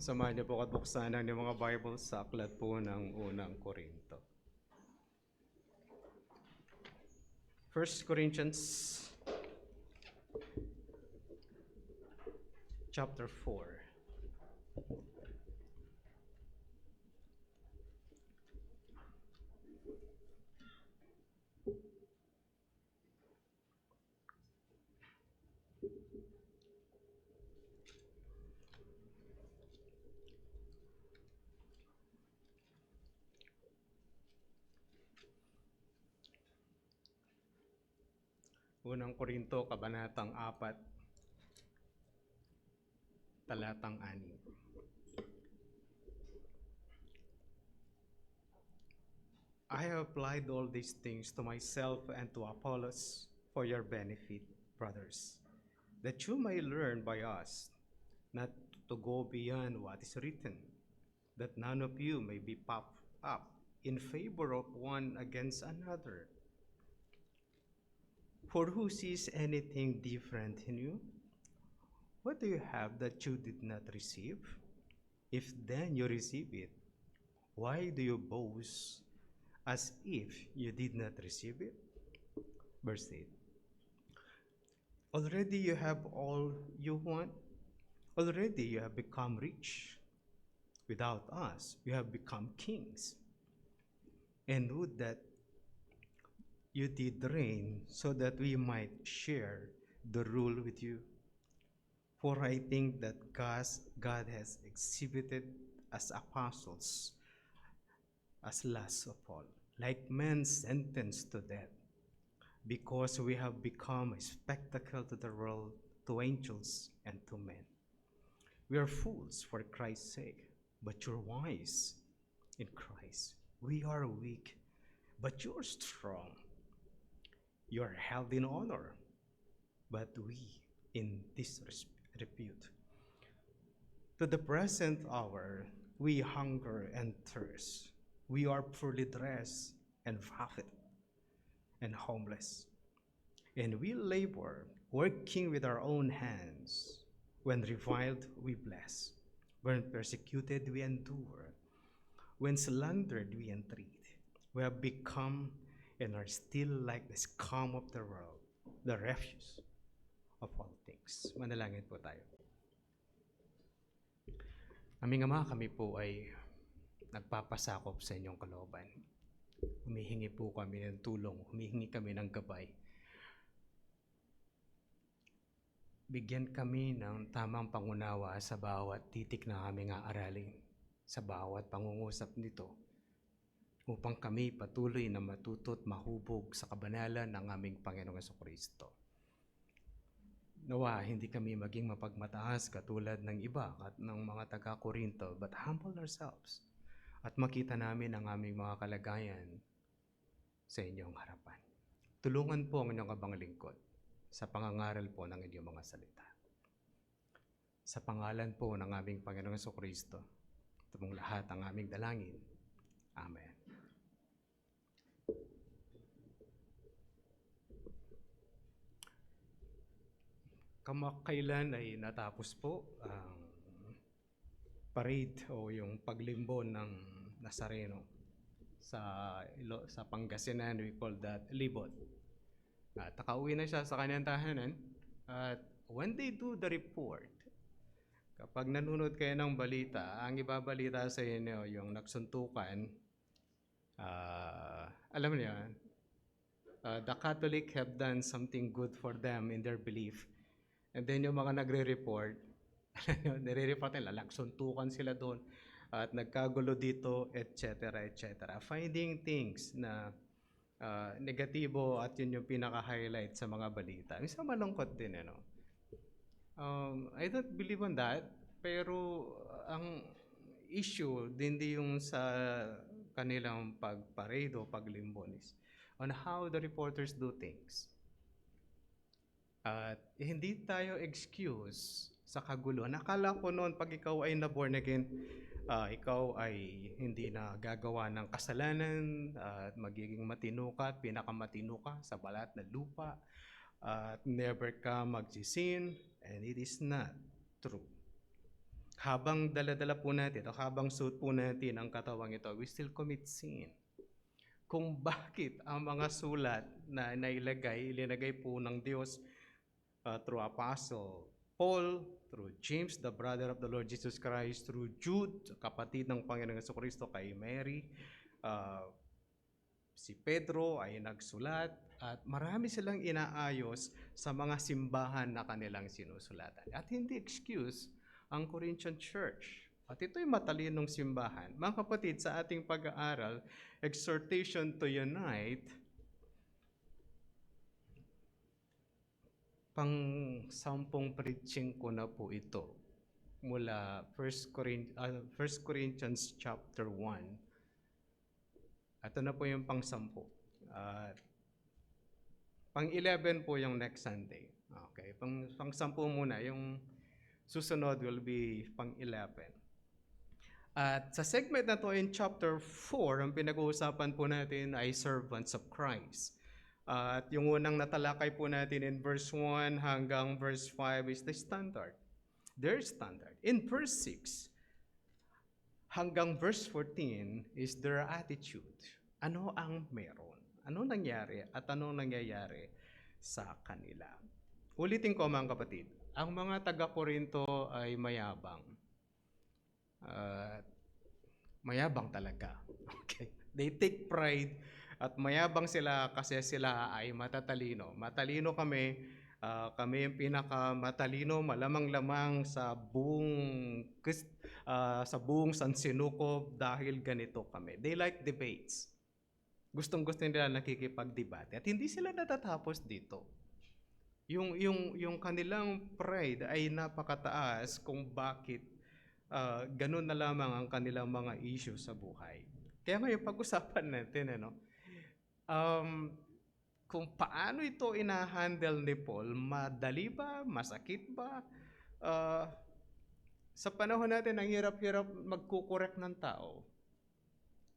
Samahan niyo po at buksan ang mga Bible sa aklat po ng unang Korinto. 1 Corinthians chapter 4. Unang Korinto, Kabanatang 4, Talatang 6. I have applied all these things to myself and to Apollos for your benefit, brothers, that you may learn by us not to go beyond what is written, that none of you may be puffed up in favor of one against another. For who sees anything different in you? What do you have that you did not receive? If then you receive it, why do you boast as if you did not receive it? Verse 8. Already you have all you want. Already you have become rich. Without us, you have become kings. And would that you did reign so that we might share the rule with you. For I think that God has exhibited as apostles as last of all, like men sentenced to death, because we have become a spectacle to the world, to angels, and to men. We are fools for Christ's sake, but you're wise in Christ. We are weak, but you're strong. You are held in honor, but we in disrepute. To the present hour, we hunger and thirst. We are poorly dressed and ragged and homeless. And we labor, working with our own hands. When reviled, we bless. When persecuted, we endure. When slandered, we entreat. We have become and are still like the scum of the world, the refuse of all things. Manalangin po tayo. Aming Ama, kami po ay nagpapasakop sa inyong kalooban. Humihingi po kami ng tulong, humihingi kami ng gabay. Bigyan kami ng tamang pangunawa sa bawat titik na aming aaralin, sa bawat pangungusap nito, upang kami patuloy na matuto't mahubog sa kabanalan ng aming Panginoong Jesucristo. Nawa, hindi kami maging mapagmataas katulad ng iba at ng mga taga-Korinto, but humble ourselves at makita namin ang aming mga kalagayan sa inyong harapan. Tulungan po ang inyong abang lingkod sa pangangaral po ng inyong mga salita. Sa pangalan po ng aming Panginoong Jesucristo, ito pong lahat ang aming dalangin. Amen. Kamakailan ay natapos po ang parade o yung paglimbo ng Nazareno sa Pangasinan. We call that libot. At nakauwi na siya sa kanyang tahanan. At when they do the report, kapag nanonood kayo ng balita, ang ibabalita sa inyo yung nagsuntukan, alam niyo, the Catholic have done something good for them in their belief. And then yung mga nagre-report, nire-report nila, nagsuntukan sila doon at nagkagulo dito, etc., etc. Finding things na negatibo at yun yung pinaka-highlight sa mga balita. Isa malungkot din, ano? I don't believe on that, pero ang issue hindi yung sa kanilang pagparade o paglimbon is on how the reporters do things. At hindi tayo excuse sa kaguluhan. Nakala ko noon pag ikaw ay na-born again, ikaw ay hindi na gagawa ng kasalanan at magiging matino ka at pinakamatino ka sa balat na lupa at never ka magsisin, and it is not true. habang dala-dala po natin o habang suot po natin ang katawang ito, we still commit sin. Kung bakit ang mga sulat na ilinagay po ng Diyos through Apostle Paul, through James, the brother of the Lord Jesus Christ, through Jude, kapatid ng Panginoong Jesucristo, kay Mary, si Pedro ay nagsulat, at marami silang inaayos sa mga simbahan na kanilang sinusulatan. At hindi excuse ang Corinthian Church. At ito'y matalinong simbahan. Mga kapatid, sa ating pag-aaral, exhortation to unite, pang-sampung preaching ko na po ito mula 1 Corinthians chapter 1. Ito na po yung pang-sampu. Pang-11 po yung next Sunday. Okay, pang-sampu muna. Yung susunod will be pang-11. At sa segment na to in chapter 4, ang pinag-uusapan po natin ay servants of Christ. At yung unang natalakay po natin in verse 1 hanggang verse 5 is the standard. Their standard. In verse 6 hanggang verse 14 is their attitude. Ano ang meron? Ano nangyari at ano nangyayari sa kanila? Ulitin ko mga kapatid, ang mga taga-Korinto ay mayabang. Mayabang talaga. Okay. They take pride at mayabang sila kasi sila ay matatalino. Matalino kami. Kami yung pinakamatalino, malamang-lamang sa buong San Sinukob dahil ganito kami. They like debates. Gustong-gusto nila nakikipag-debate. At hindi sila natatapos dito. Yung kanilang pride ay napakataas kung bakit ganun na lamang ang kanilang mga issue sa buhay. Kaya ngayon pag-usapan natin, kung paano ito ina-handle ni Paul, madali ba? Masakit ba? Sa panahon natin, ang hirap-hirap magkukorek ng tao.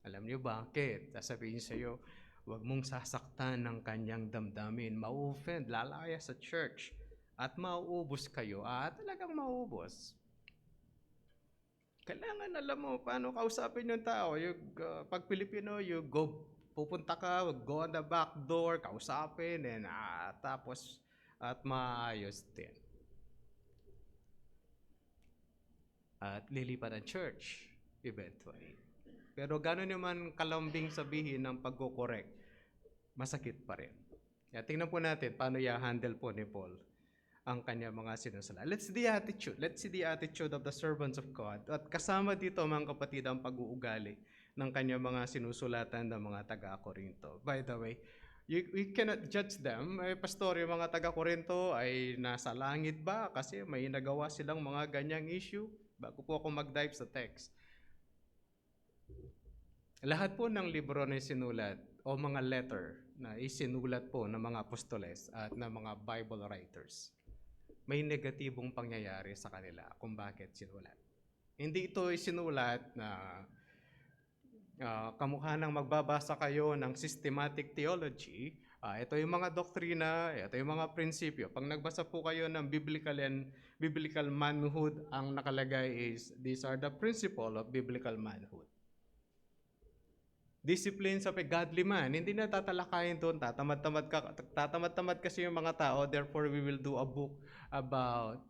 Alam niyo bakit? Sasabihin sa iyo, huwag mong sasaktan ng kanyang damdamin. Ma-offend, lalaya sa church. At mauubos kayo. Talagang mauubos. Kailangan alam mo paano kausapin yung tao. Pag Pilipino, pupunta ka, go on the back door, kausapin, and tapos at maayos din. At lilipat ang church eventually. Pero gano'n naman kalambing sabihin ng pagko-correct, masakit pa rin. Tingnan po natin paano i-handle po ni Paul ang kanya mga sinusulat. Let's see the attitude of the servants of God. At kasama dito mga kapatid ang pag-uugali ng kanya mga sinusulatan ng mga taga-Korinto. By the way, you cannot judge them. Pastor, yung mga taga-Korinto ay nasa langit ba? Kasi may nagawa silang mga ganyang issue. Bago po ako mag-dive sa text. Lahat po ng libro na sinulat o mga letter na isinulat po ng mga apostoles at ng mga Bible writers, may negatibong pangyayari sa kanila kung bakit sinulat. Hindi ito isinulat na kamukha ng magbabasa kayo ng systematic theology. Ito yung mga doktrina, ito yung mga prinsipyo. Pag nagbasa po kayo ng biblical manhood, ang nakalagay is, these are the principle of biblical manhood. Disciplines of a godly man, hindi na tatalakayin doon, tatamad-tamad kasi yung mga tao, therefore we will do a book about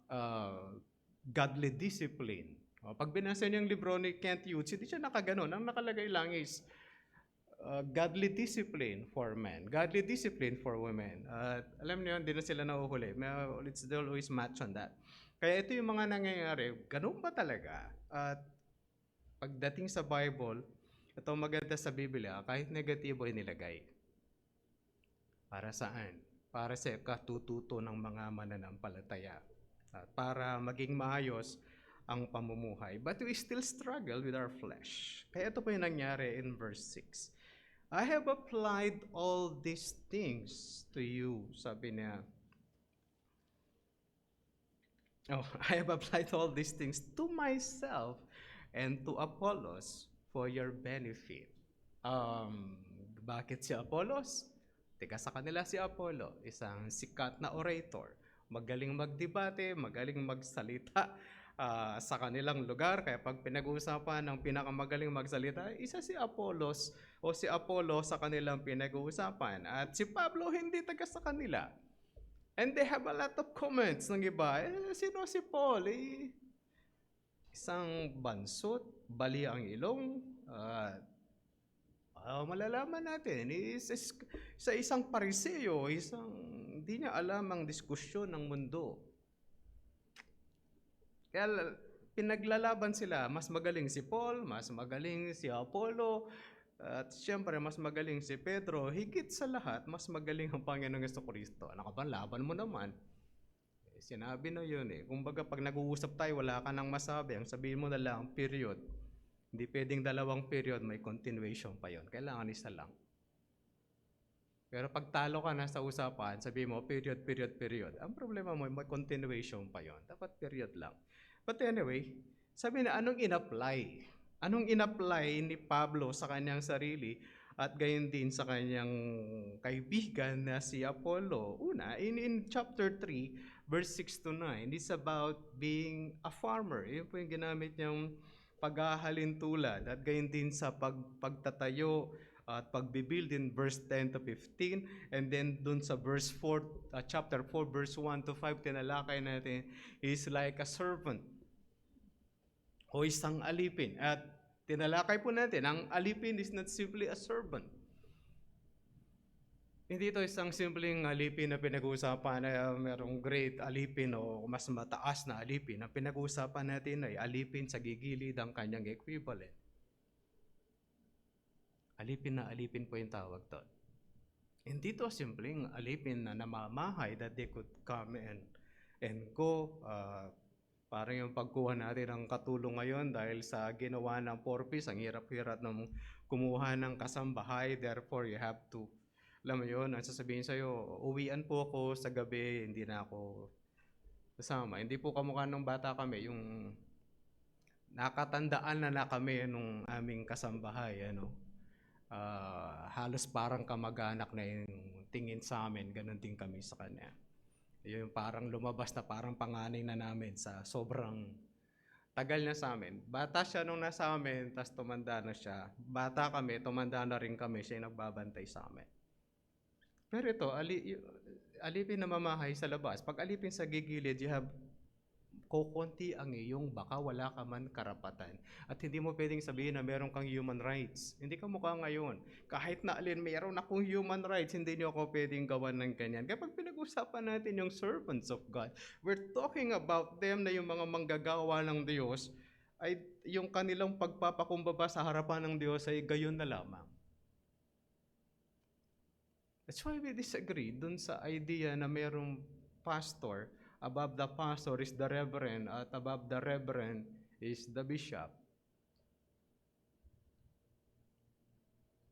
godly discipline. Pag binasa niyo yung libro ni Kent Hughes, hindi siya nakaganon. Ang nakalagay lang is godly discipline for men, godly discipline for women. Alam niyo, hindi na sila nahuhuli. Let's always match on that. Kaya ito yung mga nangyayari, ganun ba talaga? At pagdating sa Bible, ito maganda sa Biblia, kahit negatibo ay nilagay. Para saan? Para sa katututo ng mga mananampalataya. At para maging maayos ang pamumuhay. But we still struggle with our flesh. Kaya ito po yung nangyari in verse 6. I have applied all these things to you. Sabi niya, I have applied all these things to myself and to Apollos for your benefit. Bakit si Apollos? Teka, sa kanila si Apollo, isang sikat na orator. Magaling magdebate, magaling magsalita, sa kanilang lugar. Kaya pag pinag-uusapan ng pinakamagaling magsalita, isa si Apollos o si Apollo sa kanilang pinag-uusapan. At si Pablo hindi taga sa kanila. And they have a lot of comments ng iba. Sino si Paul? Isang bansot, bali ang ilong. Malalaman natin, sa isang pariseo, hindi niya alam ang diskusyon ng mundo. Kaya pinaglalaban sila, mas magaling si Paul, mas magaling si Apollo, at siyempre mas magaling si Pedro. Higit sa lahat, mas magaling ang Panginoong Jesucristo. Ano ka ba, laban mo naman. Sinabi na yun eh. Kumbaga pag nag-uusap tayo, wala ka nang masabi. Ang sabihin mo na lang, period. Hindi pwedeng dalawang period, may continuation pa yon. Kailangan isa lang. Pero pag talo ka na sa usapan, sabihin mo, period, period, period. Ang problema mo, may continuation pa yon. Dapat period lang. But anyway, sabi na, anong in-apply? Anong in-apply ni Pablo sa kanyang sarili at gayon din sa kanyang kaibigan na si Apollo? Una, in chapter 3, verse 6 to 9, it's about being a farmer. Yun po yung ginamit niyang paghahalin tulad at gayon din sa pagtatayo at pagbibuild in verse 10 to 15, and then dun sa verse 4, chapter 4, verse 1 to 5, tinalakay natin, is like a servant o isang alipin. At tinalakay po natin, ang alipin is not simply a servant. Hindi ito isang simpleng alipin na pinag-uusapan na merong great alipin o mas mataas na alipin. Ang pinag-uusapan natin ay alipin sa gigilid ang kanyang equivalent. Alipin na alipin po yung tawag doon. Hindi ito simpleng alipin na namamahay that they could come and go. Parang yung pagkuha natin ng katulong ngayon dahil sa ginawa ng porpoise, ang hirap-hirap ng kumuha ng kasambahay. Therefore, you have to, alam mo yun, ang sasabihin sa'yo, uwian po ako sa gabi, hindi na ako kasama. Hindi po kamukha nung bata kami, yung nakatandaan na kami nung aming kasambahay, halos parang kamag-anak na yung tingin sa amin, ganun din kami sa kanya. Yung parang lumabas na parang panganay na namin sa sobrang tagal na sa amin. Bata siya nung nasa amin, tapos tumanda na siya. Bata kami, tumanda na rin kami, siya yung nagbabantay sa amin. Pero ito, alipin na mamahay sa labas. Pag alipin sa gigilid, you have kukunti ang iyong baka wala ka man karapatan. At hindi mo pwedeng sabihin na meron kang human rights. Hindi ka mukha ngayon. Kahit na alin meron akong human rights, hindi niyo ako pwedeng gawan ng ganyan. Kapag pinag-usapan natin yung servants of God, we're talking about them na yung mga manggagawa ng Diyos, ay yung kanilang pagpapakumbaba sa harapan ng Diyos ay gayon na lamang. That's why we disagree dun sa idea na mayroong pastor, above the pastor is the reverend, at above the reverend is the bishop.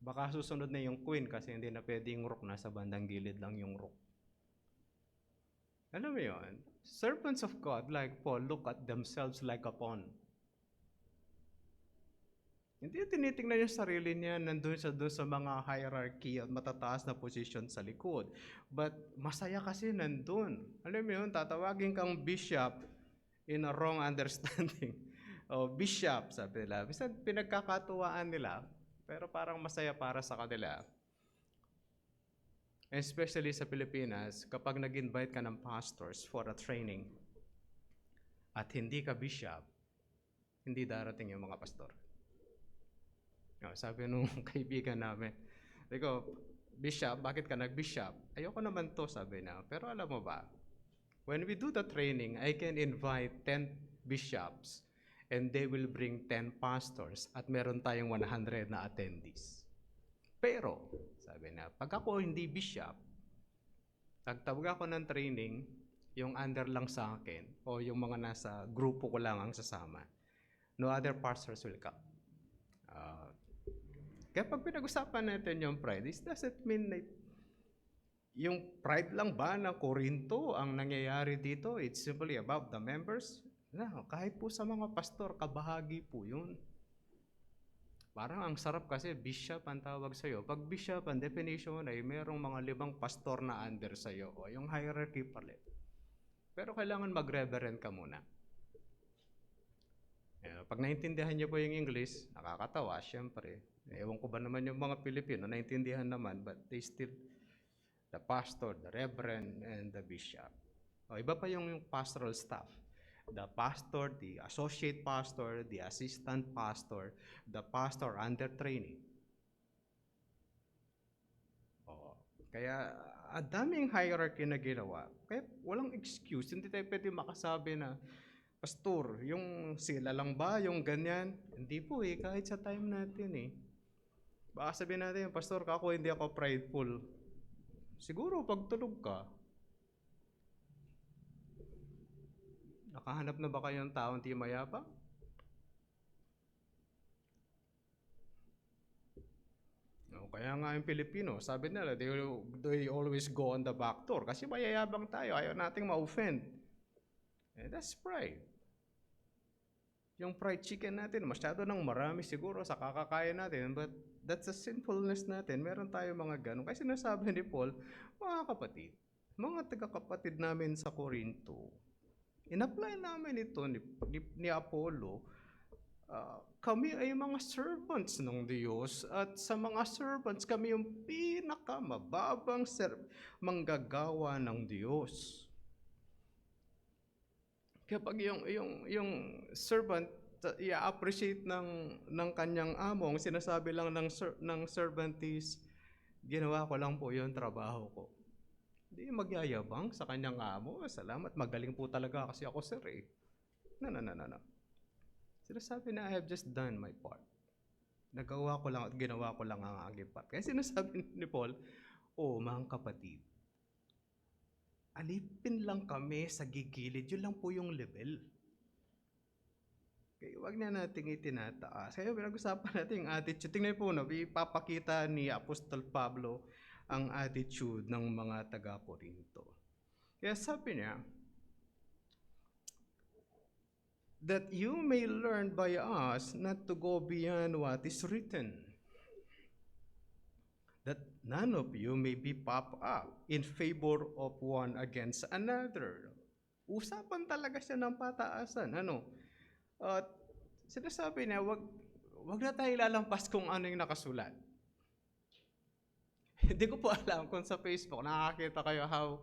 Baka susunod na yung queen kasi hindi na pwedeng rook, nasa bandang gilid lang yung rook. Alam mo yun? Servants of God like Paul look at themselves like a pawn. Hindi tinitingnan yung sarili niya nandun sa mga hierarchy at matataas na position sa likod. But masaya kasi nandun. Alam mo yun, tatawagin kang bishop in a wrong understanding. O bishop, sabi nila. Bisa pinagkakatuwaan nila, pero parang masaya para sa kanila. Especially sa Pilipinas, kapag nag-invite ka ng pastors for a training at hindi ka bishop, hindi darating yung mga pastor. Sabi nung kaibigan namin, bishop, bakit ka nag-bishop? Ayoko naman to, sabi na. Pero alam mo ba, when we do the training, I can invite 10 bishops and they will bring 10 pastors at meron tayong 100 na attendees. Pero, sabi na, pag ako hindi bishop, nagtawag ako ng training, yung under lang sa akin o yung mga nasa grupo ko lang ang sasama. No other pastors will come. Kaya pag pinag-usapan natin yung pride, this doesn't mean that yung pride lang ba ng Korinto ang nangyayari dito? It's simply about the members? No, kahit po sa mga pastor, kabahagi po yun. Parang ang sarap kasi bishop ang tawag sa'yo. Pag bishop, ang definition ay merong mga 5 pastor na under sa'yo. O yung hierarchy pala. Pero kailangan mag-reverend ka muna. Pag naintindihan niyo po yung English, nakakatawa, syempre. Ewan ko ba naman yung mga Pilipino, naintindihan naman, but they still, the pastor, the reverend, and the bishop. Iba pa yung pastoral staff. The pastor, the associate pastor, the assistant pastor, the pastor under training. Kaya ang daming hierarchy na ginawa. Kaya walang excuse. Hindi tayo pwede makasabi na, Pastor, yung sila lang ba, yung ganyan? Hindi po kahit sa time natin Baka sabihin natin, Pastor, ako hindi ako prideful. Siguro pag tulog ka, nakahanap na ba kayo ng taong di mayabang? Kaya nga yung Pilipino, sabi nila, they always go on the back door kasi mayayabang tayo, ayaw nating ma-offend. That's pride. Yung fried chicken natin, masyado nang marami siguro sa kakakain natin, but that's a sinfulness natin. Meron tayo mga ganun. Kasi sinasabi ni Paul, mga kapatid, mga taga-kapatid namin sa Corinto, in-apply namin ito ni Apollo. Kami ay mga servants ng Diyos at sa mga servants kami yung pinakamababang manggagawa ng Diyos. Kapag yung servant i-appreciate ng kanyang amo, ang sinasabi lang ng servant is, ginawa ko lang po yung trabaho ko. Hindi magyayabang sa kanyang amo, salamat, magaling po talaga kasi ako sir No. Sinasabi na, I have just done my part. Nagawa ko lang at ginawa ko lang ang aking part. Kaya sinasabi ni Paul, mga kapatid, alipin lang kami sa gigilid. Yun lang po yung level. Kaya huwag na natin itinataas. Kaya pinag-usapan natin yung attitude. Tingnan po, ipapakita ni Apostol Pablo ang attitude ng mga taga-Corinto. Kaya sabi niya, that you may learn by us not to go beyond what is written, that none of you may be puffed up in favor of one against another. Usapan talaga siya ng pataasan. At sinasabi niya, wag na tayo lalampas kung ano yung nakasulat. Hindi ko po alam kung sa Facebook nakakita kayo how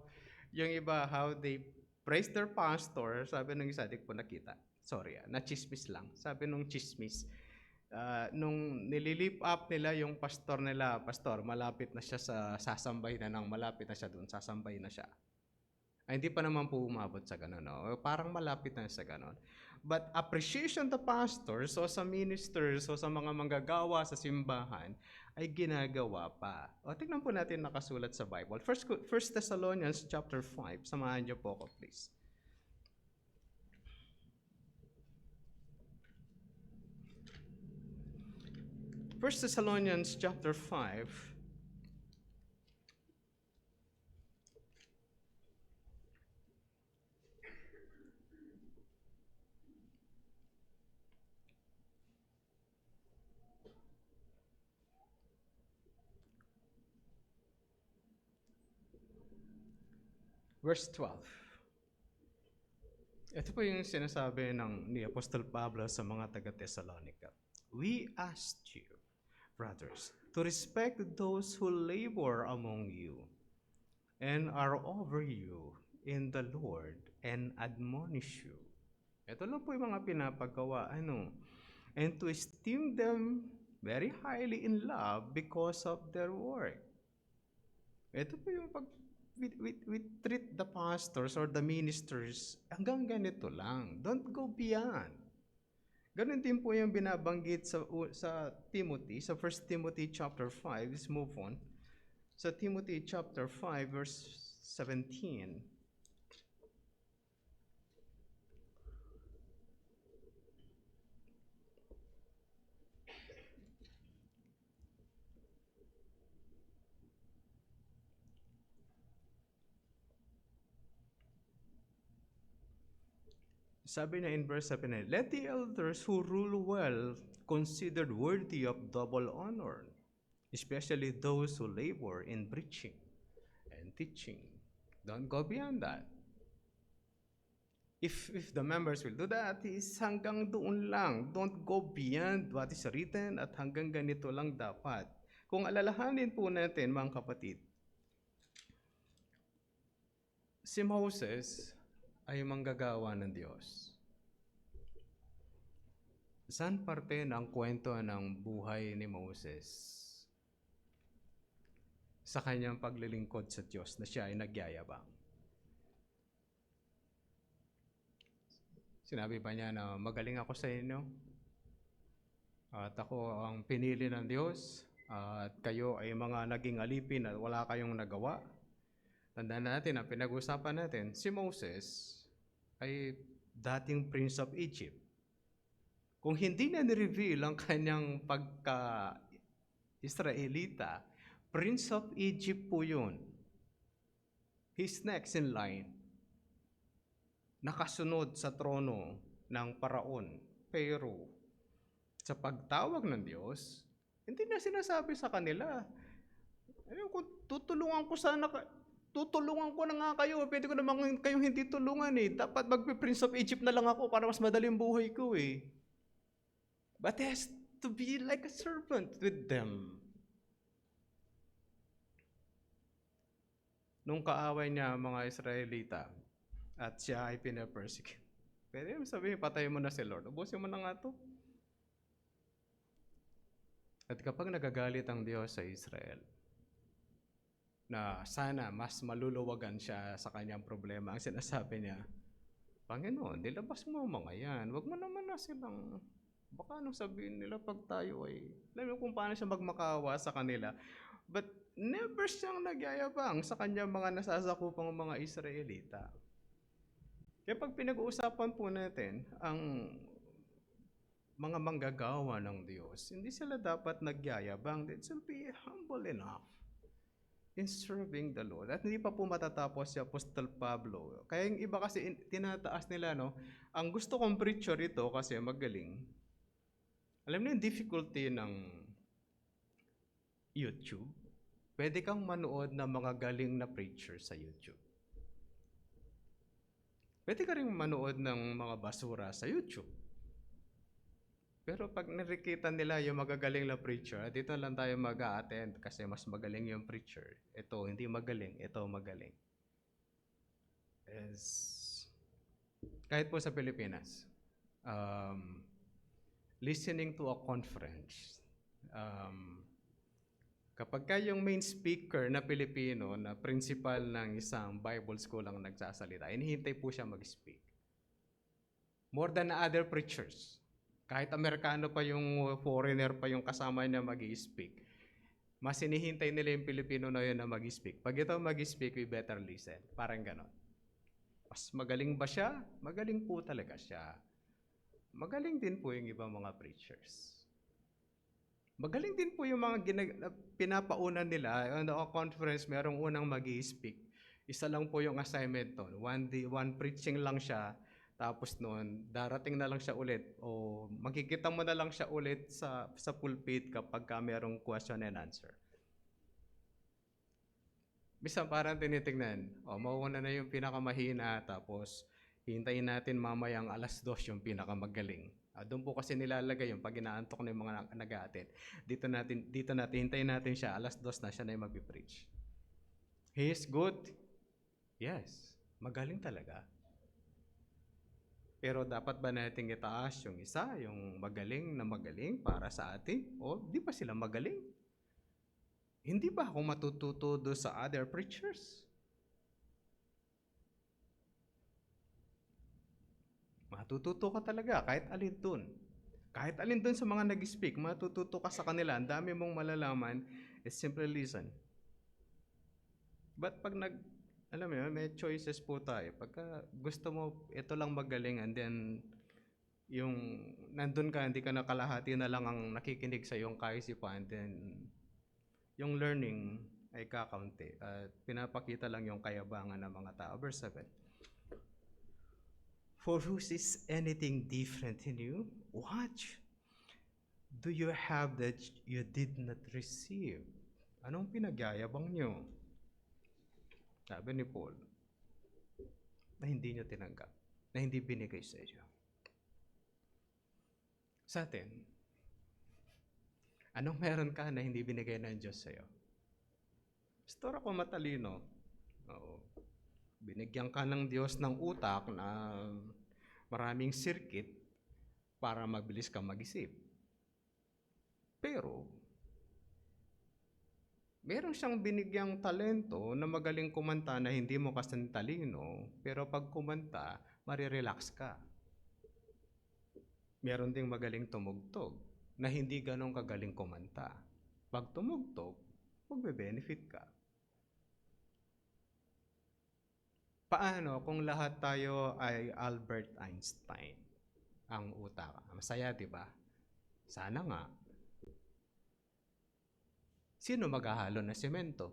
they praise their pastor. Sabi ng isa, di ko nakita. Sorry, na-chismis lang. Sabi nung chismis, nung nililip up nila yung pastor nila, pastor, malapit na siya sasambay na malapit na siya doon, sasambay na siya. Hindi pa naman po umabot sa ganun. Parang malapit na sa ganun. But appreciation to pastors o sa ministers o sa mga manggagawa sa simbahan ay ginagawa pa. Tingnan po natin nakasulat sa Bible. First Thessalonians chapter 5. Samahan niyo po ako, please. First Thessalonians chapter 5. Verse 12. Ito po yung sinasabi ni Apostol Pablo sa mga taga-Thessalonica. We asked you, brothers, to respect those who labor among you and are over you in the Lord and admonish you. Ito lang po yung mga pinapagawa. And to esteem them very highly in love because of their work. Ito po yung we treat the pastors or the ministers hanggang ganito lang. Don't go beyond. Ganun din po yung binabanggit sa Timothy, sa 1 Timothy chapter 5. Let's move on. Sa Timothy chapter 5 verse 17. Sabi na in verse 7, let the elders who rule well considered worthy of double honor, especially those who labor in preaching and teaching. Don't go beyond that. If the members will do that, is hanggang doon lang. Don't go beyond what is written at hanggang ganito lang dapat. Kung alalahanin po natin, mga kapatid, si Moses ay manggagawa ng Diyos. Saan parte ng kwento ng buhay ni Moses? Sa kanyang paglilingkod sa Diyos na siya ay nagyayabang. Sinabi pa niya na magaling ako sa inyo at ako ang pinili ng Diyos at kayo ay mga naging alipin at wala kayong nagawa. Tandaan natin, ang pinag-usapan natin, si Moses ay dating Prince of Egypt. Kung hindi na ni-reveal ang kanyang pagka-Israelita, Prince of Egypt po yun. He's next in line. Nakasunod sa trono ng paraon. Pero sa pagtawag ng Diyos, hindi na sinasabi sa kanila, kung tutulungan ko na nga kayo, pwede ko naman kayong hindi tulungan eh. Dapat mag-Prince of Egypt na lang ako para mas madaling buhay ko eh. But he has to be like a servant with them. Nung kaaway niya mga Israelita, at siya ay pinapersecute. Pwede mo sabihin, patayin mo na si Lord. Ubusin mo na nga to. At kapag nagagalit ang Diyos sa Israel, na sana mas maluluwagan siya sa kanyang problema, ang sinasabi niya, Panginoon, nilabas mo ang mga yan. Huwag mo naman na silang, baka anong sabihin nila pag tayo ay, alam mo kung paano siya magmakawa sa kanila. But never siyang nagyayabang sa kanyang mga nasasakupang mga Israelita. Kaya pag pinag-uusapan po natin ang mga manggagawa ng Diyos, hindi sila dapat nagyayabang. They should be humble enough in serving the Lord. At hindi pa po matatapos si Apostle Pablo. Kaya yung iba kasi tinataas nila, no? Ang gusto kong preacher ito kasi magaling. Alam niyo yung difficulty ng YouTube? Pwede kang manood ng mga galing na preacher sa YouTube. Pwede ka rin manood ng mga basura sa YouTube. Pero pag nakikita nila yung magagaling na preacher, dito lang tayo mag-a-attend kasi mas magaling yung preacher. Ito, hindi magaling. Ito, magaling. Kahit po sa Pilipinas, listening to a conference, kapag yung main speaker na Pilipino, na principal ng isang Bible school ang nagsasalita, inihintay po siya mag-speak. More than other preachers. Kahit Amerikano pa yung foreigner pa yung kasama niya mag-speak, mas inihintay nila yung Pilipino na yun na mag-speak. Pag ito mag-speak, we better listen. Parang ganon. Mas magaling ba siya? Magaling po talaga siya. Magaling din po yung ibang mga preachers. Magaling din po yung mga pinapaunan nila. On the conference, merong unang mag-i-speak. Isa lang po yung assignment doon. One preaching lang siya. Tapos noon, darating na lang siya ulit. O makikita mo na lang siya ulit sa pulpit kapag merong question and answer. Bisa parang tinitingnan. Mauuna na yung pinakamahina. Tapos hintayin natin mamayang 2:00 yung pinakamagaling. Doon po kasi nilalagay yung pag inaantok na yung mga nag-a-attend. Dito natin, hintayin natin siya, 2:00 na siya na yung mag-preach. He is good? Yes. Magaling talaga. Pero dapat ba natin itaas yung isa, yung magaling na magaling para sa atin? O di ba sila magaling? Hindi ba ako matututo doon sa other preachers? Matututo ka talaga kahit alin dun. Kahit alin dun sa mga nag-speak, matututo ka sa kanila. Ang dami mong malalaman is simply listen. But pag alam mo yun, may choices po tayo. Pagka gusto mo, ito lang magaling and then yung nandun ka, hindi ka nakalahati na lang ang nakikinig sa iyong kaisipan, then yung learning ay kakaunti. Pinapakita lang yung kayabangan ng mga tao. Verse 7. For whose is anything different in you? What do you have that you did not receive? Anong pinagyayabang nyo? Sabi ni Paul, na hindi nyo tinanggap. na hindi binigay sa iyo. Sa atin, anong meron ka na hindi binigay ng Diyos sa iyo? Pastor, ako matalino. Oo. Binigyan ka ng Diyos ng utak na maraming circuit para mabilis ka mag-isip. Pero, meron siyang binigyang talento na magaling kumanta na hindi mo kasi talino, pero pag kumanta, marirelax ka. Meron ding magaling tumugtog na hindi ganun kagaling kumanta. Pag tumugtog, magbe-benefit ka. Paano kung lahat tayo ay Albert Einstein ang utak? Masaya, di ba? Sana nga. Sino maghahalo ng semento?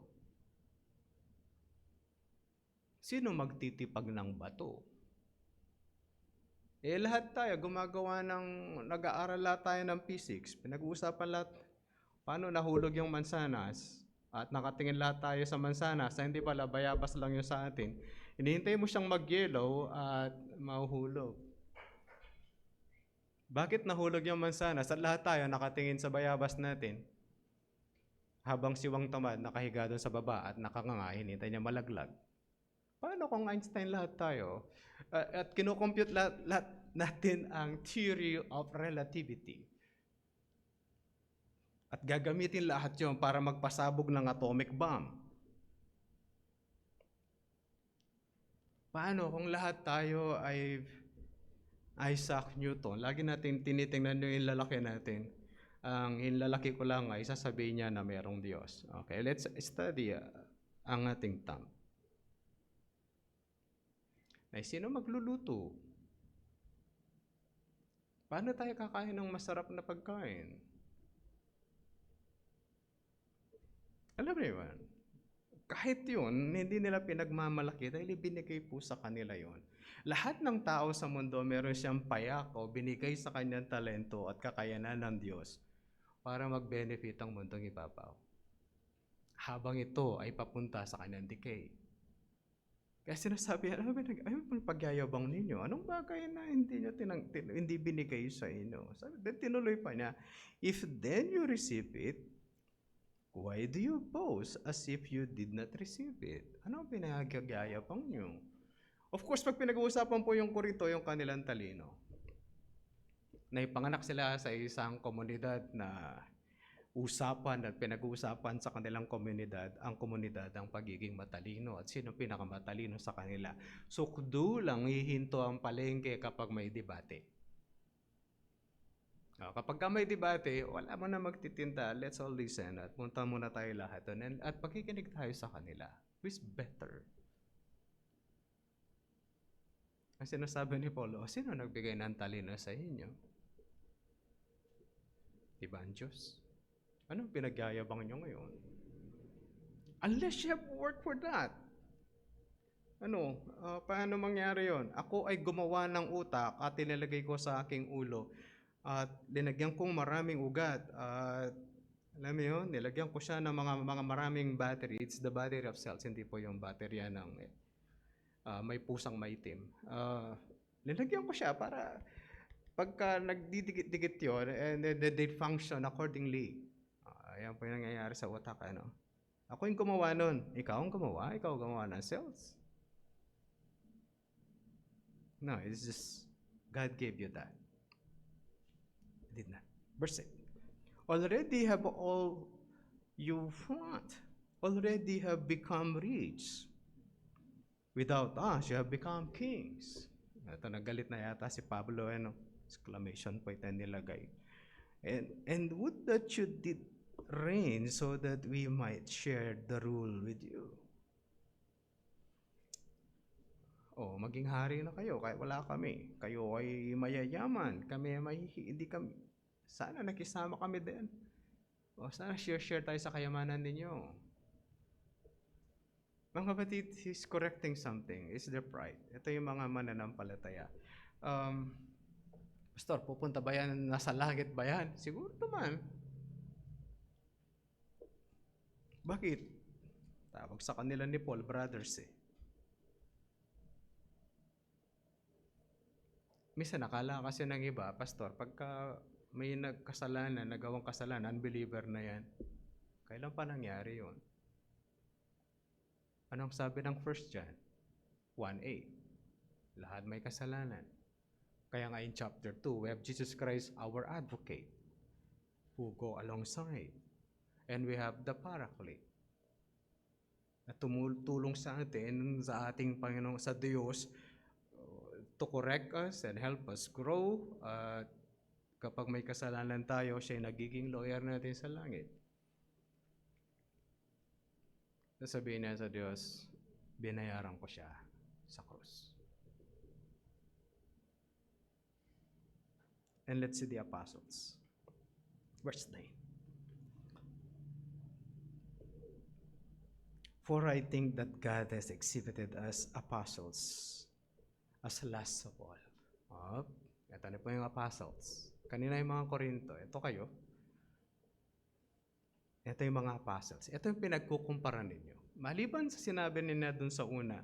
Sino magtitipag ng bato? Lahat tayo gumagawa nag-aaral lahat tayo ng physics. Pinag-uusapan lahat, paano nahulog yung mansanas? At nakatingin lahat tayo sa mansanas, na hindi pala, bayabas lang yung sa atin. Hinihintay mo siyang mag-yellow at mahuhulog. Bakit nahulog yung mansanas at lahat tayo nakatingin sa bayabas natin? Habang si Wang Tamad nakahiga doon sa baba at nakanganga, hinihintay niya malaglag. Paano kung Einstein lahat tayo? At kinocompute lahat natin ang theory of relativity. At gagamitin lahat yon para magpasabog ng atomic bomb. Paano kung lahat tayo ay Isaac Newton? Lagi natin tinitingnan yung lalaki natin. Ang lalaki ko lang ay sasabihin niya na mayroong Diyos. Okay, let's study ang ating thumb. Ay, sino magluluto? Paano tayo kakain ng masarap na pagkain? Alam mo yun, kahit yun, hindi nila pinagmamalaki dahil ibinigay po sa kanila yun. Lahat ng tao sa mundo meron siyang payako, binigay sa kanyang talento at kakayanan ng Diyos para mag-benefit ang mundong ibabaw. Habang ito ay papunta sa kanyang decay. Kaya sinasabi, ano pagyayabang ninyo? Anong bagay na hindi binigay sa inyo? Sabi, then tinuloy pa niya, if then you receive it, why do you boast as if you did not receive it? Ano ang pinagyayabang nyo? Of course, pag pinag-uusapan po yung Korinto, yung kanilang talino, naipanganak sila sa isang komunidad na usapan at pinag-uusapan sa kanilang komunidad ang pagiging matalino at sino pinakamatalino sa kanila. So, lang hihinto ang palengke kapag may debate. Kapag may debate, wala mo na magtitinda, let's all listen at punta muna tayo lahat doon at pagkikinig tayo sa kanila. Who is better? Ang sinasabi ni Paulo, sino nagbigay ng talino sa inyo? Diba ang Diyos? Anong pinagyayabang nyo ngayon? Unless you have worked for that. Paano mangyari yon? Ako ay gumawa ng utak at tinalagay ko sa aking ulo at linagyan kong maraming ugat at alam mo yun, nilagyan ko siya ng mga maraming battery. It's the battery of cells, hindi po yung baterya ng may pusang maitim. Nilagyan ko siya para pagka nagdidikit-dikit yun and they function accordingly. Ayan po yung nangyayari sa utak. Ako yung gumawa nun. Ikaw ang gumawa. Ikaw ang gumawa ng cells. No, it's just God gave you that. He did not. Verse 8. Already have all you want. Already have become rich. Without us, you have become kings. Ito, nagalit na yata si Pablo. Exclamation point na nilagay. And would that you did reign so that we might share the rule with you. Maging hari na kayo kahit wala kami. Kayo ay mayayaman, kami hindi kami. Sana nakisama kami din. Sana share tayo sa kayamanan ninyo. Mga kapatid, he's correcting something. It's their pride. Ito yung mga mananampalataya. Pastor, pupunta ba yan? Nasa langit ba yan? Siguro naman. Bakit? Tawag sa kanila ni Paul, brothers . Minsan nakala kasi ng iba, pastor, pagka may nagkasalanan, nagawang kasalanan, unbeliever na yan. Kailan pa nangyari yun? Anong sabi ng 1 John 1:8? Lahat may kasalanan. Kaya nga in chapter 2, we have Jesus Christ, our advocate, who go alongside. And we have the Paraclete na tumutulong sa atin, sa ating Panginoon, sa Diyos, to correct us and help us grow. At kapag may kasalanan tayo, siya yung nagiging lawyer natin sa langit. Sasabihin niya sa Diyos, binayaran ko siya sa krus. And let's see the apostles. Verse 9. For I think that God has exhibited us apostles as last of all. Ito na po yung apostles. Kanina yung mga Korinto. Ito kayo. Ito yung mga apostles. Ito yung pinagkukumpara ninyo. Maliban sa sinabi nila dun sa una,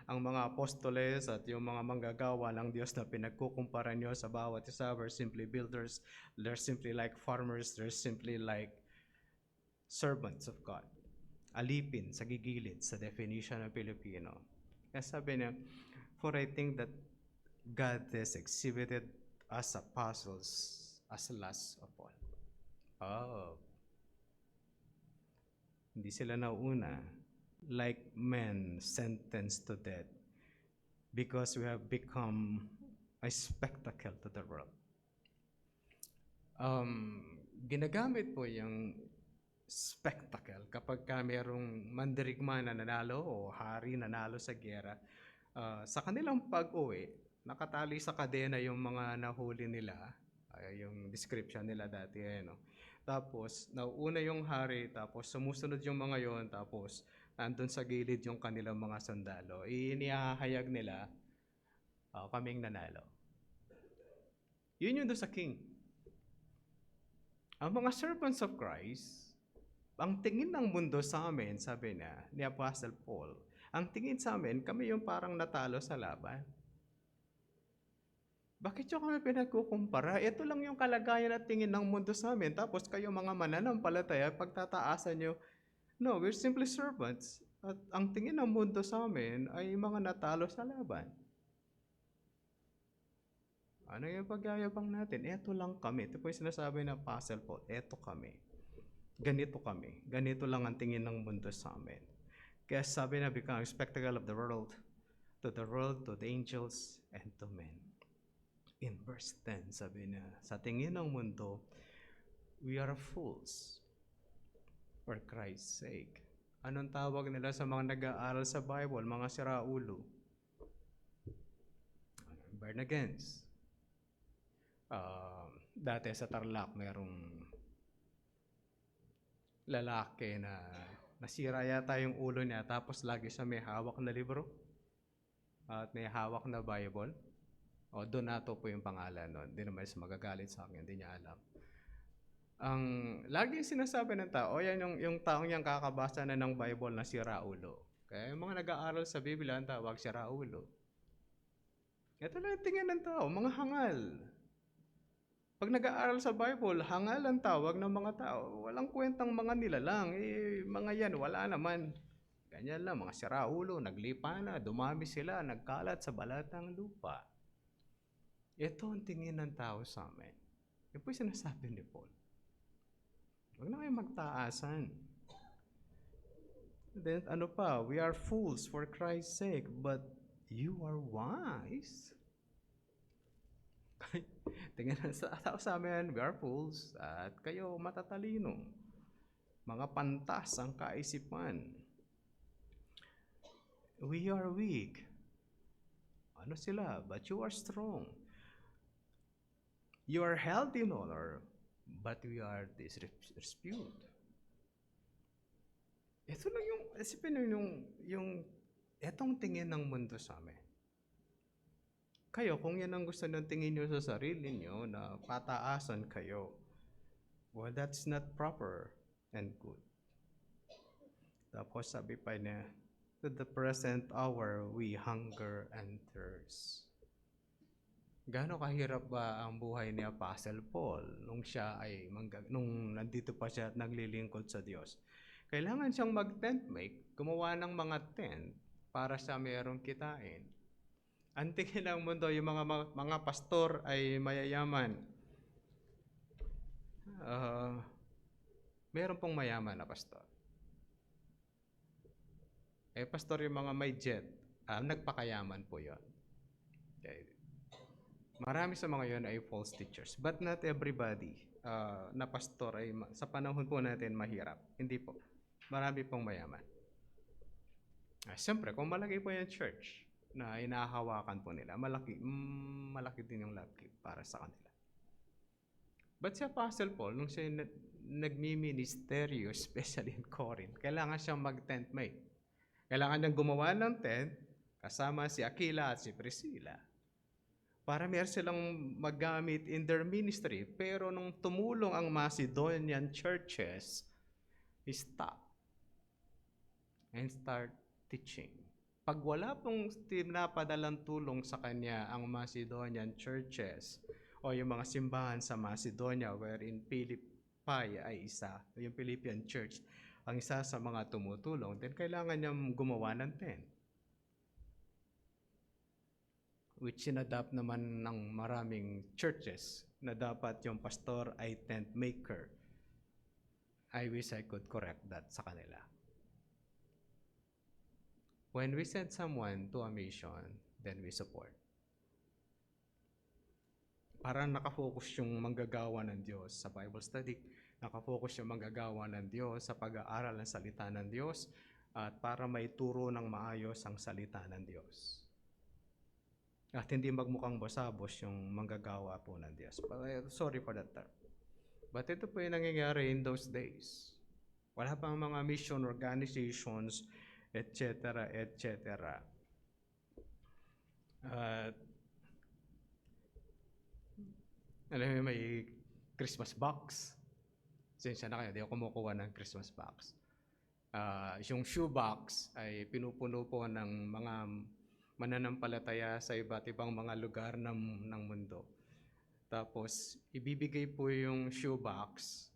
ang mga apostoles at yung mga manggagawa ng Diyos na pinagkukumpara nyo sa bawat isa, we're simply builders, they're simply like farmers, they're simply like servants of God. Alipin sa gigilid sa definition ng Pilipino. Kaya sabi niya, for I think that God has exhibited us apostles as last of all. Hindi sila nauna, like men sentenced to death, because we have become a spectacle to the world. Ginagamit po yung spectacle kapag mayroong mandirigma na nanalo o hari nanalo sa giyera. Sa kanilang pag-uwi, nakatali sa kadena yung mga nahuli nila, yung description nila dati. Tapos, nauuna yung hari, tapos sumusunod yung mga yon, tapos nandun sa gilid yung kanilang mga sundalo. Inihahayag nila, kaming nanalo. Yun yung doon sa king. Ang mga servants of Christ, ang tingin ng mundo sa amin, sabi niya, ni Apostle Paul, ang tingin sa amin, kami yung parang natalo sa laban. Bakit yung kami pinagkukumpara? Ito lang yung kalagayan at tingin ng mundo sa amin. Tapos kayo mga mananampalataya, pagtataasan nyo, no, we're simply servants. At ang tingin ng mundo sa amin ay mga natalo sa laban. Ano yung pagyayabang natin? Ito lang kami. Ito po yung sinasabi ng Apostle Paul. Ito kami. Ganito kami. Ganito lang ang tingin ng mundo sa amin. Kaya sabi na, become a spectacle of the world, to the angels, and to men. In verse 10, sabi na, sa tingin ng mundo, we are fools for Christ's sake. Anong tawag nila sa mga nag-aaral sa Bible? Mga siraulo. Born agains. Dati sa Tarlac, mayroong lalaki na nasira yata yung ulo niya, tapos lagi siya may hawak na libro at may hawak na Bible. Donato po yung pangalan nun. Hindi naman siya magagalit sa akin, hindi niya alam. Ang lagi sinasabi ng tao, yan yung taong yan kakabasa na ng Bible na siraulo. Kaya yung mga nag-aaral sa Biblia, ang tawag siraulo. Ito lang yung tingin ng tao, mga hangal. Pag nag-aaral sa Bible, hangal ang tawag ng mga tao. Walang kwentang mga nilalang. Mga yan, wala naman. Ganyan lang, mga siraulo, naglipa na, dumami sila, nagkalat sa balatang lupa. Ito ang tingin ng tao sa amin. Yan po yung sinasabi ni Paul. Huwag na kayo magtaasan. Then, we are fools for Christ's sake, but you are wise. Tingnan sa tao sa amin, we are fools, at kayo matatalino. Mga pantas ang kaisipan. We are weak. Ano sila? But you are strong. You are held in honor, but we are disrepute. Ito lang yung etong tingin ng mundo sa amin. Kayo, kung yan ang gusto ng tingin nyo sa sarili nyo, na pataasan kayo, well, that's not proper and good. Tapos sabi pa niya, to the present hour, we hunger and thirst. Gaano kahirap ba ang buhay ni Apostle Paul nung siya ay nung nandito pa siya at naglilingkod sa Diyos? Kailangan siyang mag-tent make, gumawa ng mga tent para sa merong kitain. Ang tingin ng mundo, yung mga pastor ay mayayaman. Meron pong mayaman na pastor. Pastor, yung mga may jet, nagpakayaman po yon. Okay. Marami sa mga yon ay false teachers. But not everybody na pastor ay sa panahon po natin mahirap. Hindi po. Marami pong mayaman. Siyempre, kung malaki po yung church na inahawakan po nila, malaki din yung love gift para sa kanila. But si Apostle Paul, nung siya nagmi-ministeryo, especially in Corinth, kailangan siyang mag-tent make. Kailangan niyang gumawa ng tent kasama si Aquila at si Priscilla para meron silang magamit in their ministry. Pero nung tumulong ang Macedonian churches, he stopped and start teaching. Pag wala pong pinapadalang tulong sa kanya ang Macedonian churches o yung mga simbahan sa Macedonia wherein Philippi ay isa, yung Philippian church, ang isa sa mga tumutulong, then kailangan niyang gumawa ng tent. Which sinadapt naman ng maraming churches na dapat yung pastor ay tent maker. I wish I could correct that sa kanila. When we send someone to a mission, then we support. Parang nakafocus yung manggagawa ng Diyos sa Bible study, nakafocus yung manggagawa ng Diyos sa pag-aaral ng salita ng Diyos, at para maituro ng maayos ang salita ng Diyos. At hindi magmukhang basabos yung manggagawa po ng Diyos. But, sorry for that term. But ito po yung nangyayari in those days. Wala pang mga mission organizations, etc., etc. Alam mo, may Christmas box. Sensya na kayo, di ako kumukuha ng Christmas box. Yung shoe box ay pinupuno po ng mga mananampalataya sa iba't ibang mga lugar ng mundo. Tapos, ibibigay po yung shoebox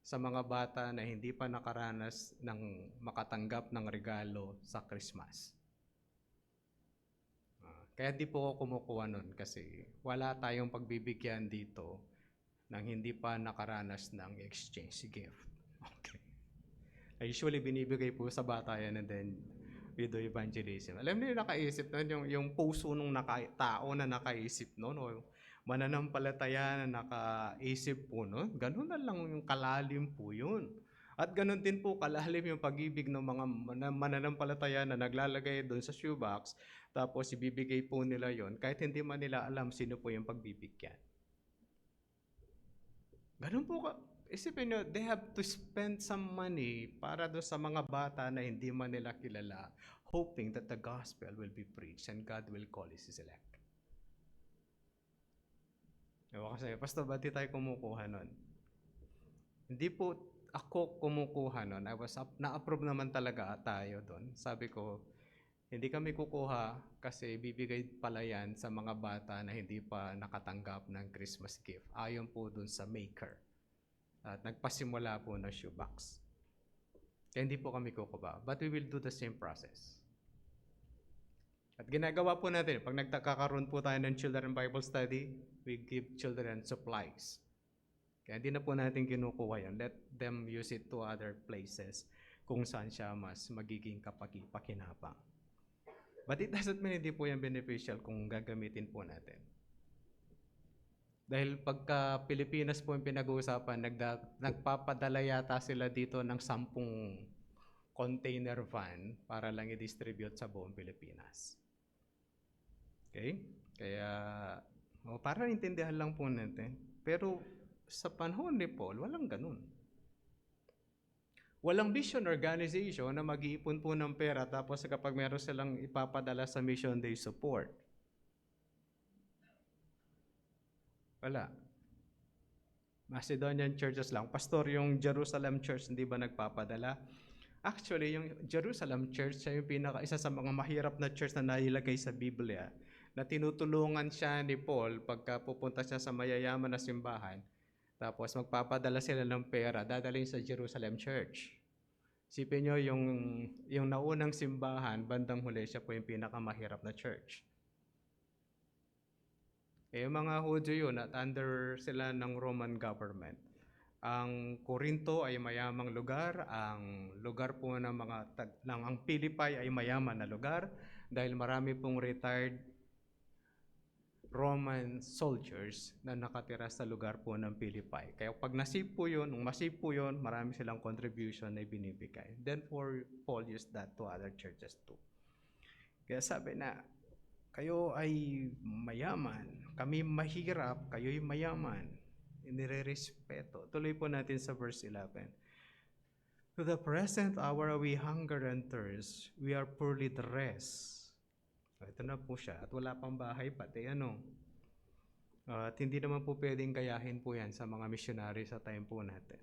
sa mga bata na hindi pa nakaranas ng makatanggap ng regalo sa Christmas. Kaya di po ako kumukuha nun kasi wala tayong pagbibigyan dito nang hindi pa nakaranas ng exchange gift. Okay. Usually, binibigay po sa bata yan and then with the evangelism. Alam niyo, nakaisip nun, yung puso nung tao na nakaisip nun, o mananampalataya na nakaisip po nun, ganun na lang yung kalalim po yun. At ganun din po kalalim yung pag-ibig ng mga mananampalataya na naglalagay doon sa shoebox, tapos ibibigay po nila yon kahit hindi man nila alam sino po yung pagbibigyan. Ganun po ka. Isipin nyo, they have to spend some money para doon sa mga bata na hindi man nila kilala, hoping that the gospel will be preached and God will call His elect. Ewan kasi, Pastor, ba't di tayo kumukuha nun? Hindi po ako kumukuha nun. Na-approve naman talaga tayo doon. Sabi ko, hindi kami kukuha kasi bibigay pala yan sa mga bata na hindi pa nakatanggap ng Christmas gift. Ayon po doon sa maker. At nagpasimula po ng shoebox. Kaya hindi po kami kukuha. But we will do the same process. At ginagawa po natin, pag nagkakaroon po tayo ng children Bible study, we give children supplies. Kaya hindi na po natin kinukuha yan. Let them use it to other places kung saan siya mas magiging pakinabang. But it doesn't mean hindi po yan beneficial kung gagamitin po natin. Dahil pagka Pilipinas po yung pinag-uusapan, nagpapadala yata sila dito ng 10 container van para lang i-distribute sa buong Pilipinas. Okay? Kaya, para intindihan lang po natin. Pero sa panahon ni Paul, walang ganun. Walang mission organization na mag-iipon po ng pera tapos kapag meron silang ipapadala sa mission, they support. Wala. Macedonian churches lang. Pastor, yung Jerusalem church, hindi ba nagpapadala? Actually, yung Jerusalem church, siya yung isa sa mga mahirap na church na nailagay sa Biblia na tinutulungan siya ni Paul pagka pupunta siya sa mayayaman na simbahan, tapos magpapadala sila ng pera, dadalhin sa Jerusalem Church. Isipin nyo, yung naunang simbahan, bandang huli, siya po yung pinakamahirap na church. Yung mga Hudyo yun, at under sila ng Roman government. Ang Corinto ay mayamang lugar, ang lugar po ng ang Philippi ay mayaman na lugar dahil marami pong retired Roman soldiers na nakatira sa lugar po ng Philippi. Kaya pag nasip po yun, nung masip po yun, marami silang contribution na ibinibigay. Then Paul used that to other churches too. Kaya sabi na, kayo ay mayaman, kami mahirap, kayo'y mayaman. Inirerespeto. Tuloy po natin sa verse 11. To the present hour we hunger and thirst, we are poorly dressed. Ito na po siya. At wala pang bahay pati At hindi naman po pwedeng gayahin po yan sa mga missionary sa time po natin.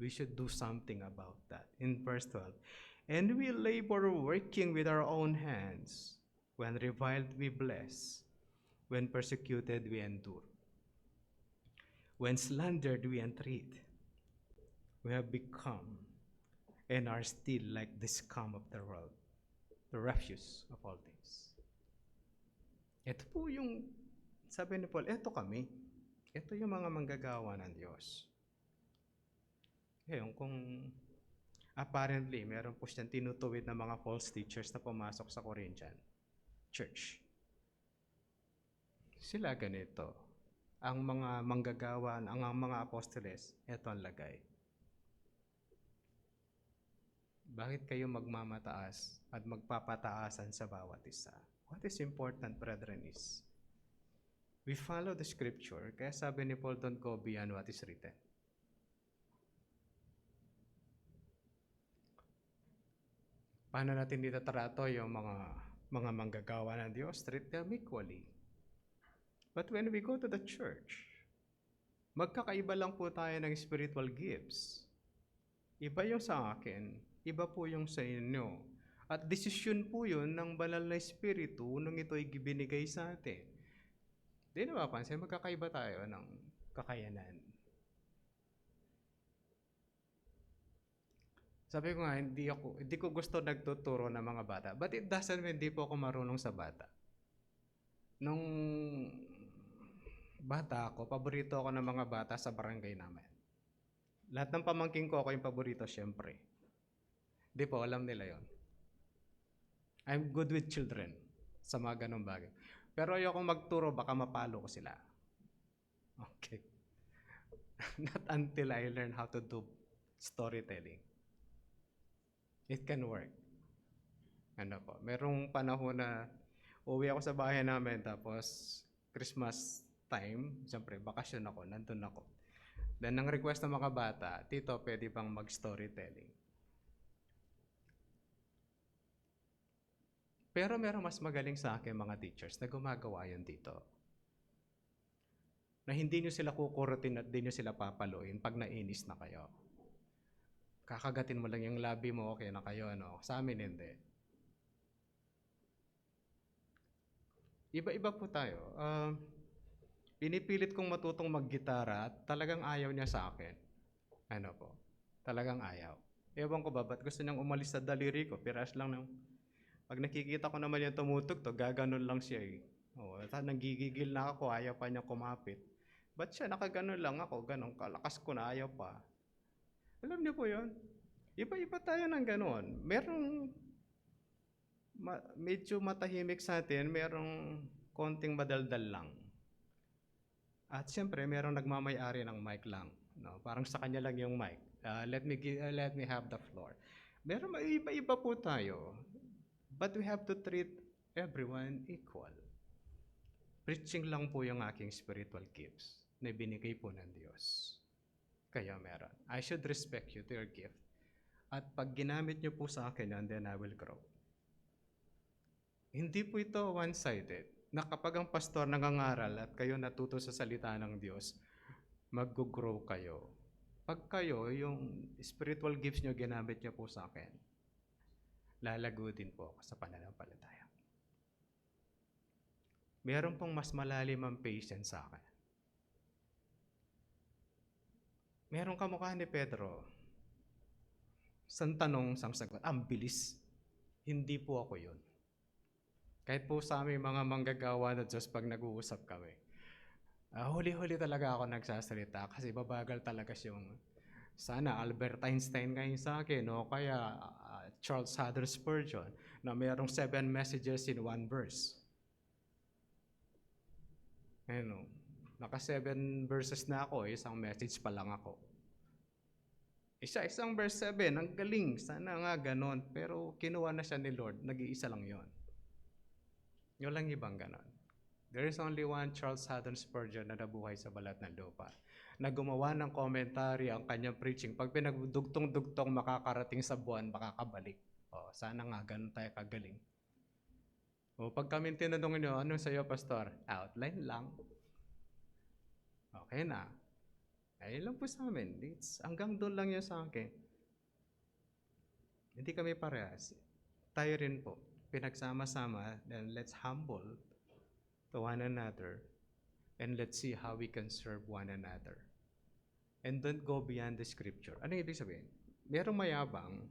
We should do something about that. In verse 12, and we labor working with our own hands. When reviled, we bless. When persecuted, we endure. When slandered, we entreat. We have become and are still like the scum of the world, the refuse of all things. Ito po yung, sabi ni Paul, ito kami. Ito yung mga manggagawa ng Diyos. Ngayon, kung apparently, meron po siyang tinutuwid na mga false teachers na pumasok sa Corinthian Church. Sila ganito. Ang mga manggagawa, ang mga apostoles, ito ang lagay. Bakit kayo magmamataas at magpapataasan sa bawat isa? What is important, brethren, is we follow the scripture. Kaya sabi ni Paul, don't go beyond what is written. Paano natin dito trato yung mga manggagawa ng Diyos? Treat them equally. But when we go to the church, magkakaiba lang po tayo ng spiritual gifts. Iba yung sa akin, iba po yung sa inyo. At desisyon po yun ng banal na espiritu nung ito'y binigay sa atin. Di na mapansin, magkakaiba tayo ng kakayanan. Sabi ko nga, hindi ko gusto nagtuturo ng mga bata. But it doesn't mean hindi po ako marunong sa bata. Nung bata ako, paborito ako ng mga bata sa barangay namin. Lahat ng pamangking ko, ako yung paborito, syempre. Di po, alam nila yon. I'm good with children sa mga ganong bagay. Pero ayokong magturo, baka mapalo ko sila. Okay. Not until I learn how to do storytelling. It can work. Ano po, merong panahon na uwi ako sa bahay namin, tapos Christmas time, siyempre, bakasyon ako, nandun ako. Then, ang request ng mga bata, Tito, pwede bang mag-storytelling? Pero meron mas magaling sa akin mga teachers na gumagawa yun dito. Na hindi nyo sila kukurutin at hindi nyo sila papaluin pag nainis na kayo. Kakagatin mo lang yung labi mo, okay na kayo, ano? Sa amin, hindi. Iba-iba po tayo. Pinipilit kong matutong mag-gitara at talagang ayaw niya sa akin. Ano po? Talagang ayaw. Ewan ko ba, ba't gusto niyang umalis sa daliri ko? Piras lang ng... Pag nakikita ko naman yung tumutugtog, gaganon lang siya eh. Nanggigigil na ako, ayaw pa niya kumapit. Ba't siya nakaganon lang ako, ganon, kalakas ko na ayaw pa. Alam niyo po yun? Iba-iba tayo ng ganon. Merong medyo matahimik sa atin, merong konting madaldal lang. At siyempre, merong nagmamay-ari ng mic lang. No? Parang sa kanya lang yung mic. Let me have the floor. Meron iba-iba po tayo. But we have to treat everyone equal. Preaching lang po yung aking spiritual gifts na binigay po ng Diyos. Kaya meron. I should respect you to your gift. At pag ginamit niyo po sa akin yan, then I will grow. Hindi po ito one-sided. Na kapag ang pastor nangangaral at kayo natuto sa salita ng Diyos, mag-grow kayo. Pag kayo, yung spiritual gifts niyo, ginamit niyo po sa akin, lalago din po ako sa pananampalataya. Meron pong mas malalim ang patience sa akin. Meron kamukha ni Pedro. Isang tanong, isang sagot. Ang bilis. Hindi po ako yun. Kahit po sa aming mga manggagawa na Diyos pag nag-uusap kami, huli-huli talaga ako nagsasalita kasi babagal talaga yung sana Albert Einstein ngayon sa akin o kaya Charles Haddon Spurgeon na mayroong 7 messages in 1 verse. Ano, naka 7 verses na ako, isang message pa lang ako. Isang verse 7, ang galing, sana nga ganon. Pero kinuha na siya ni Lord, nag-iisa lang yon. Yun lang ibang ganon. There is only one Charles Haddon Spurgeon na nabuhay sa balat ng lupa, na gumawa ng commentary ang kanyang preaching. Pag pinagdugtong-dugtong makakarating sa buwan, makakabalik. O, sana nga ganon tayo kagaling. O, pag kami tinanong nyo, ano sa'yo, Pastor? Outline lang. Okay na. Ayun lang po sa amin. Hanggang doon lang yun sa akin. Hindi kami parehas. Tayo rin po. Pinagsama-sama, then let's humble to one another and let's see how we can serve one another. And don't go beyond the scripture. Ano ibig sabihin? Merong mayabang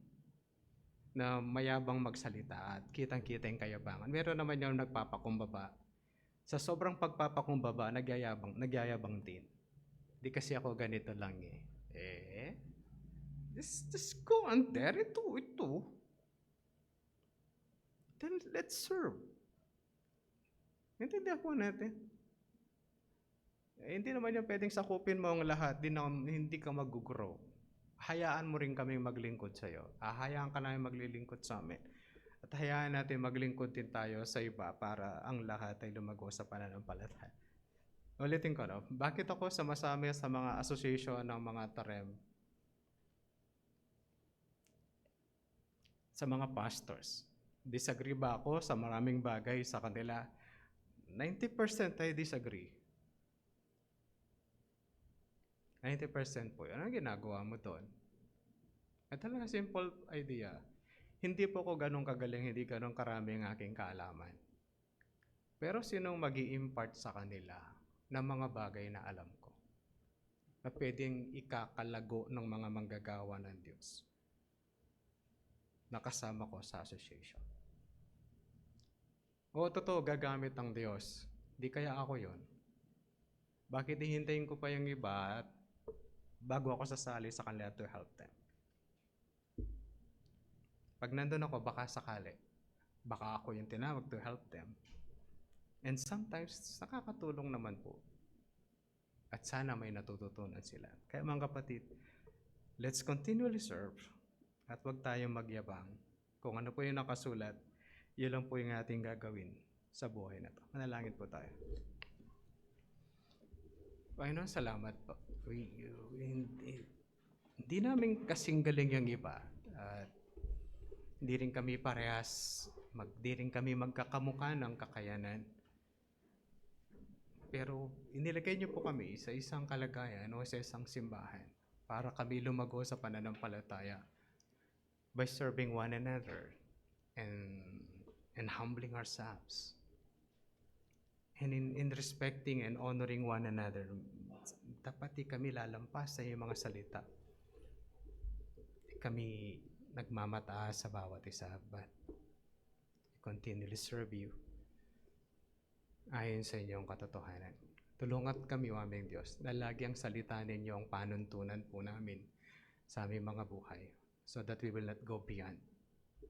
na mayabang magsalita at kitang-kita yung kayabangan. Meron naman yung nagpapakumbaba. Sa sobrang pagpapakumbaba, nagyayabang din. Di kasi ako ganito lang eh. Just go on there. Ito. Then let's serve. Intindihan po natin. Hindi naman yung pwedeng sakupin mo ang lahat, hindi ka mag-grow. Hayaan mo rin kami maglingkod sa'yo. Hayaan ka namin maglilingkod sa amin. At hayaan natin maglingkod din tayo sa iba para ang lahat ay lumago sa pananampalataya. Ulitin ko, no? Bakit ako sumasama sa mga association ng mga tarem? Sa mga pastors. Disagree ba ako sa maraming bagay sa kanila? 90% I disagree. 90% po. Ano ang ginagawa mo doon? At talaga simple idea. Hindi po ko ganun kagaling, hindi ganun karami ang aking kaalaman. Pero sinong mag-i-impart sa kanila ng mga bagay na alam ko? Na pwedeng ikakalago ng mga manggagawa ng Diyos. Nakasama ko sa association. Totoo, gagamit ang Diyos. Di kaya ako yon. Bakit hihintayin ko pa yung iba at bago ako sasali sa kanila to help them? Pag nandun ako, baka sakali. Baka ako yung tinawag to help them. And sometimes, nakakatulong naman po. At sana may natututunan sila. Kaya mga kapatid, let's continually serve at huwag tayong magyabang. Kung ano po yung nakasulat, yun lang po yung ating gagawin sa buhay na to. Manalangin po tayo. Panginoon, salamat po. Hindi namin kasing galing yung iba. At hindi rin kami parehas, di rin kami magkakamukha ng kakayanan. Pero inilagay niyo po kami sa isang kalagayan o sa isang simbahan para kami lumago sa pananampalataya by serving one another and humbling ourselves. And in respecting and honoring one another, dapat kami lalampas sa iyong mga salita. Kami nagmamataas sa bawat isa, but continually serve you ayon sa inyong katotohanan. Tulungan kami, o aming Diyos, na lagi ang salita ninyo ang panuntunan po namin sa aming mga buhay, so that we will not go beyond,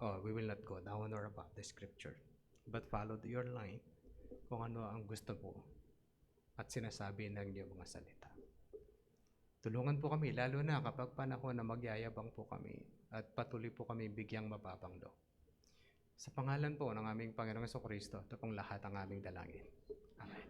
or we will not go down or above the scripture, but follow your line kung ano ang gusto po at sinasabi ng inyong mga salita. Tulungan po kami, lalo na kapag panahon na magyayabang po kami at patuloy po kami bigyang mababang loob. Sa pangalan po ng aming Panginoong Jesucristo, ito pong lahat ang aming dalangin. Amen.